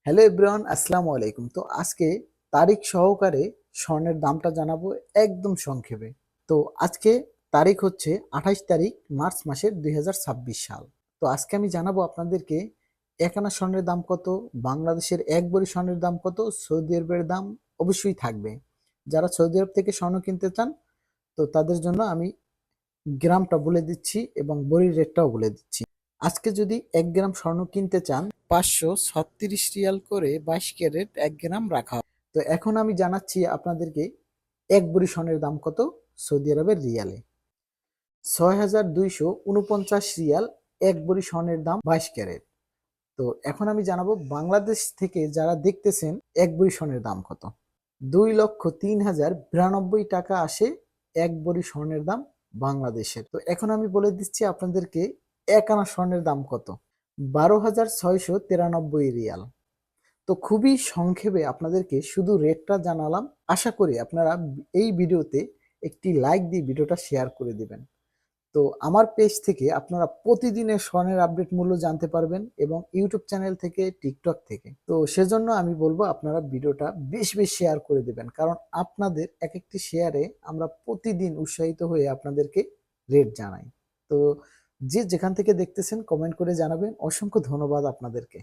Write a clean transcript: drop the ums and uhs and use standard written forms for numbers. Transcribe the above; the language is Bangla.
হ্যালো এভরিওয়ান, আসসালামু আলাইকুম। তো আজকে তারিখ সহকারে স্বর্ণের দামটা জানাবো একদম সংক্ষেপে। তো আজকে তারিখ হচ্ছে 28 তারিখ মার্চ মাসের 2026 সাল। তো আজকে আমি জানাবো আপনাদেরকে এক আনা স্বর্ণের দাম কত, বাংলাদেশের এক ভরি স্বর্ণের দাম কত, সৌদি আরবের দাম অবশ্যই থাকবে। যারা সৌদি আরব থেকে স্বর্ণ কিনতে চান তো তাদের জন্য আমি গ্রামটা বলে দিচ্ছি এবং ভরির রেটটাও বলে দিচ্ছি। আজকে যদি 1 গ্রাম স্বর্ণ কিনতে চান 536 রিয়াল করে 22 ক্যারেট 1 গ্রাম রাখা হয়। তো এখন আমি জানাচ্ছি আপনাদেরকে এক ভরি স্বর্ণের দাম কত সৌদি আরবের রিয়ালে। 6249 রিয়াল এক ভরি স্বর্ণের দাম 22 ক্যারেট। তো এখন আমি জানাবো বাংলাদেশ থেকে যারা দেখতেছেন এক ভরি স্বর্ণের দাম কত। 2,03,092 টাকা আসে এক ভরি স্বর্ণের দাম বাংলাদেশের। তো এখন আমি বলে দিচ্ছি আপনাদেরকে এক আনা স্বর্ণের দাম কত। 12,693 রিয়াল। তো খুবই সংক্ষেপে আপনাদেরকে শুধু রেটটা জানালাম। আশা করি আপনারা এই ভিডিওতে একটি লাইক দিয়ে ভিডিওটা শেয়ার করে দিবেন। তো আমার পেজ থেকে আপনারা প্রতিদিনের স্বর্ণের আপডেট মূল্য জানতে পারবেন এবং ইউটিউব চ্যানেল থেকে, টিকটক থেকে। তো সেজন্য আমি বলবো আপনারা ভিডিওটা বেশি বেশি শেয়ার করে দিবেন, কারণ আপনাদের এক একটি শেয়ারে আমরা প্রতিদিন উৎসাহিত হয়ে আপনাদেরকে রেট জানাই। তো যে যেখান থেকে দেখতেছেন কমেন্ট করে জানাবেন। অসংখ্য ধন্যবাদ আপনাদেরকে।